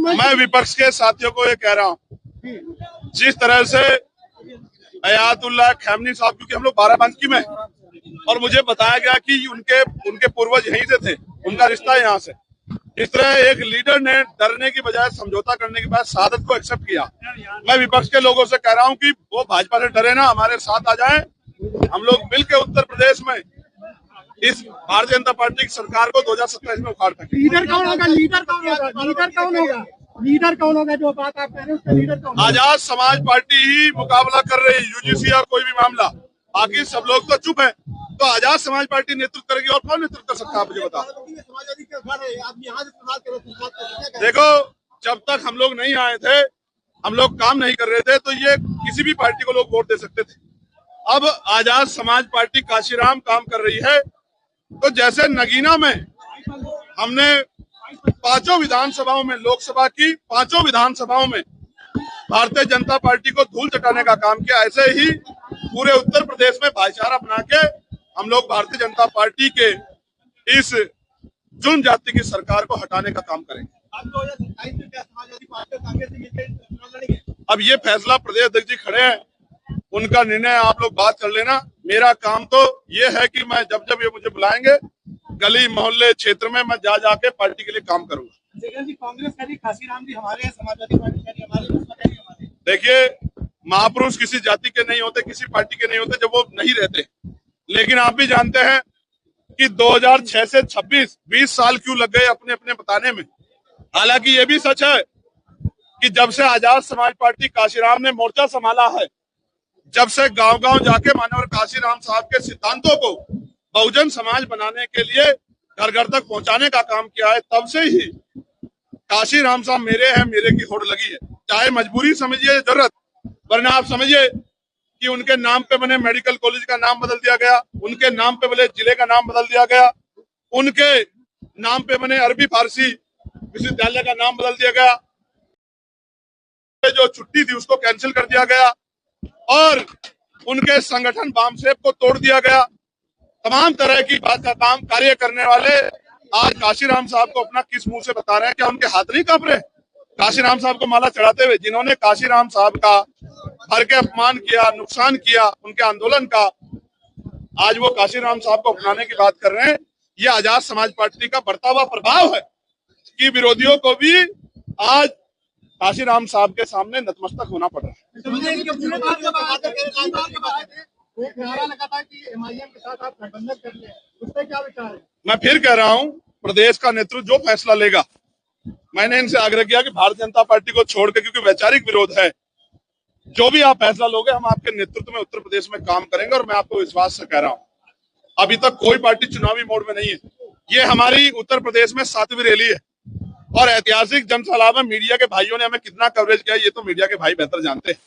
मैं विपक्ष के साथियों को ये कह रहा हूँ, जिस तरह से अयातुल्लाह खamenei साहब, क्योंकि हम लोग बाराबंकी में और मुझे बताया गया कि उनके पूर्वज यहीं से थे, उनका रिश्ता यहाँ से। इस तरह एक लीडर ने डरने की बजाय समझौता करने के बाद शहादत को एक्सेप्ट किया। मैं विपक्ष के लोगों से कह रहा हूँ कि वो भाजपा से डरे ना, हमारे साथ आ जाएं। हम लोग मिलकर उत्तर प्रदेश में इस भारतीय जनता पार्टी की सरकार को 2027 में उखाड़ फेंकेंगे। लीडर कौन होगा? लीडर कौन होगा? लीडर कौन होगा? लीडर कौन होगा? जो बात आप कह रहे हैं उसका लीडर कौन? आजाद समाज पार्टी ही मुकाबला कर रही है यूजीसी और कोई भी मामला, बाकी सब लोग तो चुप है। तो आजाद समाज पार्टी नेतृत्व करेगी और कौन नेतृत्व कर सकता है? आप मुझे बताओ। देखो, जब तक हम लोग नहीं आए थे, हम लोग काम नहीं कर रहे थे, तो ये किसी भी पार्टी को लोग वोट दे सकते थे। अब आजाद समाज पार्टी काशीराम काम कर रही है, तो जैसे नगीना में हमने 5 विधानसभाओं में, लोकसभा की 5 विधानसभाओं में भारतीय जनता पार्टी को धूल चटाने का काम किया, ऐसे ही पूरे उत्तर प्रदेश में भाईचारा बना के हम लोग भारतीय जनता पार्टी के इस जुल्म जाति की सरकार को हटाने का काम करेंगे। अब ये फैसला प्रदेश अध्यक्ष जी खड़े हैं, उनका निर्णय आप लोग बात कर लेना। मेरा काम तो ये है कि मैं जब जब ये मुझे बुलाएंगे, गली मोहल्ले क्षेत्र में मैं जा जाके पार्टी के लिए काम करूंगा। कांग्रेस कह रही काशीराम जी हमारे, समाजवादी पार्टी कह रही हमारे। देखिए, महापुरुष किसी जाति के नहीं होते, किसी पार्टी के नहीं होते जब वो नहीं रहते। लेकिन आप भी जानते हैं कि 2006 से 26 20 साल क्यों लग गए अपने अपने बताने में। हालांकि ये भी सच है कि जब से आजाद समाज पार्टी काशीराम ने मोर्चा संभाला है, जब से गांव गांव जाके मानवर काशीराम साहब के सिद्धांतों को बहुजन समाज बनाने के लिए घर घर तक पहुंचाने का काम किया है, तब से ही काशीराम साहब मेरे हैं, मेरे की होड़ लगी है। चाहे मजबूरी समझिए, जरूरत, वरना आप समझिए कि उनके नाम पे बने मेडिकल कॉलेज का नाम बदल दिया गया, उनके नाम पे बने जिले का नाम बदल दिया गया, उनके नाम पे बने अरबी फारसी विश्वविद्यालय का नाम बदल दिया गया, जो छुट्टी थी उसको कैंसिल कर दिया गया और उनके संगठन बामसेब को तोड़ दिया गया। तमाम तरह की बात का काम कार्य करने वाले आज काशीराम साहब को अपना किस मुंह से बता रहे हैं? क्या उनके हाथ नहीं कांप रहे? काशीराम साहब को माला चढ़ाते हुए जिन्होंने काशीराम साहब का भर के अपमान किया, नुकसान किया उनके आंदोलन का, आज वो काशीराम साहब को अपनाने की बात कर रहे हैं। ये आजाद समाज पार्टी का बढ़ता हुआ प्रभाव है कि विरोधियों को भी आज काशीराम साहब के सामने नतमस्तक होना पड़ रहा है। मैं फिर कह रहा हूं, प्रदेश का नेतृत्व जो फैसला लेगा, मैंने इनसे आग्रह किया कि भारतीय जनता पार्टी को छोड़कर, क्योंकि वैचारिक विरोध है, जो भी आप फैसला लोगे हम आपके नेतृत्व में उत्तर प्रदेश में काम करेंगे। और मैं आपको विश्वास से कह रहा हूं, अभी तक कोई पार्टी चुनावी मोड में नहीं है। ये हमारी उत्तर प्रदेश में 7वीं रैली है और ऐतिहासिक जनसभा में मीडिया के भाइयों ने हमें कितना कवरेज किया ये तो मीडिया के भाई बेहतर जानते हैं।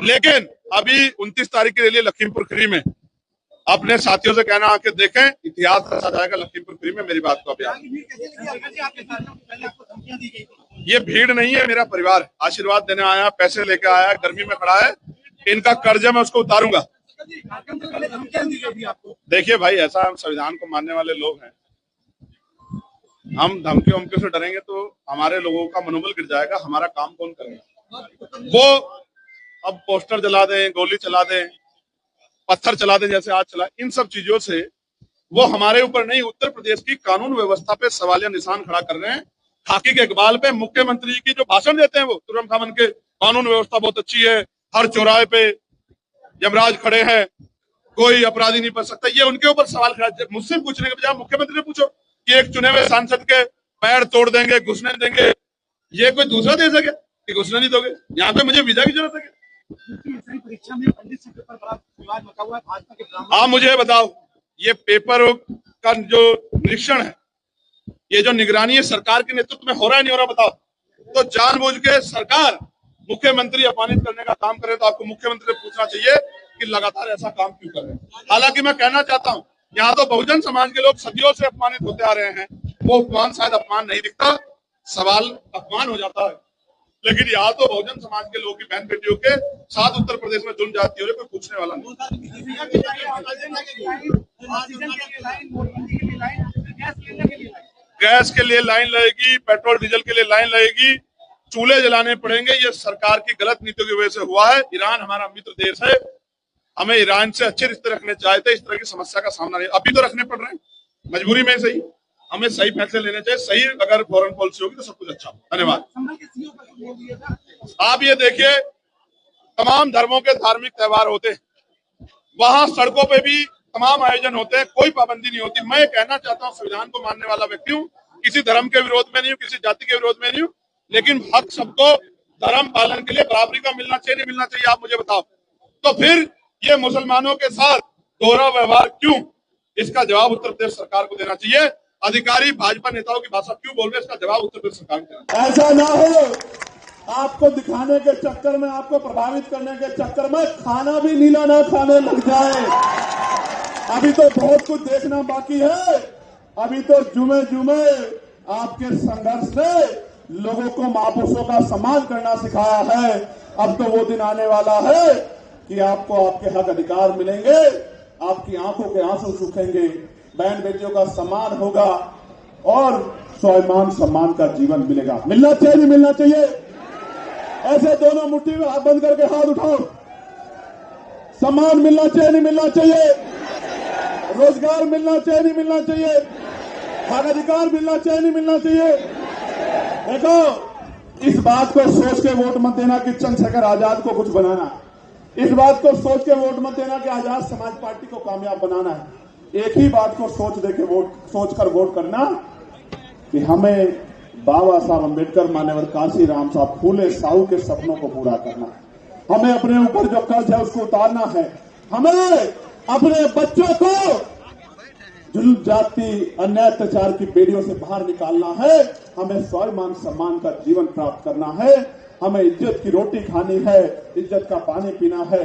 लेकिन अभी 29 तारीख के लिए लखीमपुर खीरी में अपने साथियों से कहना आके देखें, इतिहास रचा जाएगा लखीमपुर खीरी में। मेरी बात को अभी ये भीड़ नहीं है, मेरा परिवार आशीर्वाद देने आया, पैसे लेके आया, गर्मी में खड़ा है, इनका कर्ज है, मैं उसको उतारूंगा। देखिए भाई, ऐसा हम संविधान को मानने वाले लोग हैं, हम धमकियों से डरेंगे तो हमारे लोगों का मनोबल गिर जाएगा, हमारा काम कौन करेगा? वो अब पोस्टर जला दें, गोली चला दें, पत्थर चला दें जैसे आज चला, इन सब चीजों से वो हमारे ऊपर नहीं, उत्तर प्रदेश की कानून व्यवस्था पे सवालिया निशान खड़ा कर रहे हैं। खाकी के इकबाल पे मुख्यमंत्री की जो भाषण देते हैं वो तुरंत खामन के, कानून व्यवस्था बहुत अच्छी है, हर चौराहे पे यमराज खड़े हैं, कोई अपराधी नहीं बच सकता, ये उनके ऊपर सवाल खड़ा। मुझसे पूछने के बजाय मुख्यमंत्री ने पूछो कि एक चुने हुए सांसद के पैर तोड़ देंगे, घुसने देंगे, ये कोई दूसरा देश है क्या कि घुसने नहीं दोगे? यहाँ पे मुझे वीजा की जरूरत है क्या? आप मुझे बताओ, ये पेपर का जो निरीक्षण है, ये जो निगरानी है सरकार के नेतृत्व में हो रहा है नहीं हो रहा बताओ? तो जानबूझ के सरकार मुख्यमंत्री अपमानित करने का काम करे तो आपको मुख्यमंत्री से पूछना चाहिए कि लगातार ऐसा काम क्यों कर रहे हैं। हालांकि मैं कहना चाहता हूं, यहाँ तो बहुजन समाज के लोग सदियों से अपमानित होते आ रहे हैं, वो अपमान शायद अपमान नहीं दिखता, सवाल अपमान हो जाता है, लेकिन यहाँ तो बहुजन समाज के लोग की बहन बेटियों के साथ उत्तर प्रदेश में जुल्म जाती हो रही, कोई पूछने वाला नहीं। गैस के लिए लाइन लगेगी, पेट्रोल डीजल के लिए लाइन लगेगी, चूल्हे जलाने पड़ेंगे। ये सरकार की गलत नीतियों की वजह से हुआ है। ईरान हमारा मित्र देश है, हमें ईरान से अच्छे रिश्ते रखने चाहिए थे। इस तरह की समस्या का सामना नहीं, अभी तो रखने पड़ रहे हैं, मजबूरी में सही। हमें सही फैसले लेने चाहिए। सही अगर फॉरेन पॉलिसी होगी तो सब कुछ अच्छा होगा। धन्यवाद। आप ये देखिए, तमाम धर्मों के धार्मिक त्योहार होते हैं, वहां सड़कों पे भी तमाम आयोजन होते हैं, कोई पाबंदी नहीं होती। मैं कहना चाहता हूँ, संविधान को मानने वाला व्यक्ति हूँ, किसी धर्म के विरोध में नहीं हूँ, किसी जाति के विरोध में नहीं हूँ, लेकिन हक सबको धर्म पालन के लिए बराबरी का मिलना चाहिए, नहीं मिलना चाहिए, आप मुझे बताओ। तो फिर ये मुसलमानों के साथ दोहरा व्यवहार क्यों? इसका जवाब उत्तर प्रदेश सरकार को देना चाहिए। अधिकारी भाजपा नेताओं की भाषा क्यों बोल रहे हैं, इसका जवाब उत्तर प्रदेश सरकार को देना चाहिए। ऐसा ना हो आपको दिखाने के चक्कर में, आपको प्रभावित करने के चक्कर में खाना भी नीला ना खाने लग जाए। अभी तो बहुत कुछ देखना बाकी है। अभी तो जुमे जुमे आपके संघर्ष ने लोगों को महापुरुषों का सम्मान करना सिखाया है। अब तो वो दिन आने वाला है कि आपको आपके हक अधिकार मिलेंगे, आपकी आंखों के आंसू सूखेंगे, बहन बेटियों का सम्मान होगा और स्वाभिमान सम्मान का जीवन मिलेगा। मिलना चाहिए, नहीं मिलना चाहिए? ऐसे दोनों मुट्ठी में हाथ बंद करके हाथ उठाओ। सम्मान मिलना चाहिए, नहीं मिलना चाहिए? रोजगार मिलना चाहिए, नहीं मिलना चाहिए? हक अधिकार मिलना चाहिए, नहीं मिलना चाहिए? देखो, इस बात को सोच के वोट मत देना कि चंद्रशेखर आजाद को कुछ बनाना। इस बात को सोच के वोट मत देना कि आजाद समाज पार्टी को कामयाब बनाना है। एक ही बात को सोचकर वोट करना कि हमें बाबा साहब अम्बेडकर, मान्यवर काशी राम साहब, फूले साहू के सपनों को पूरा करना है। हमें अपने ऊपर जो कर्ज है उसको उतारना है। हमें अपने बच्चों को जुल्म, जाति, अन्याय, अत्याचार की बेड़ियों से बाहर निकालना है। हमें स्वाभिमान सम्मान का जीवन प्राप्त करना है। हमें इज्जत की रोटी खानी है, इज्जत का पानी पीना है।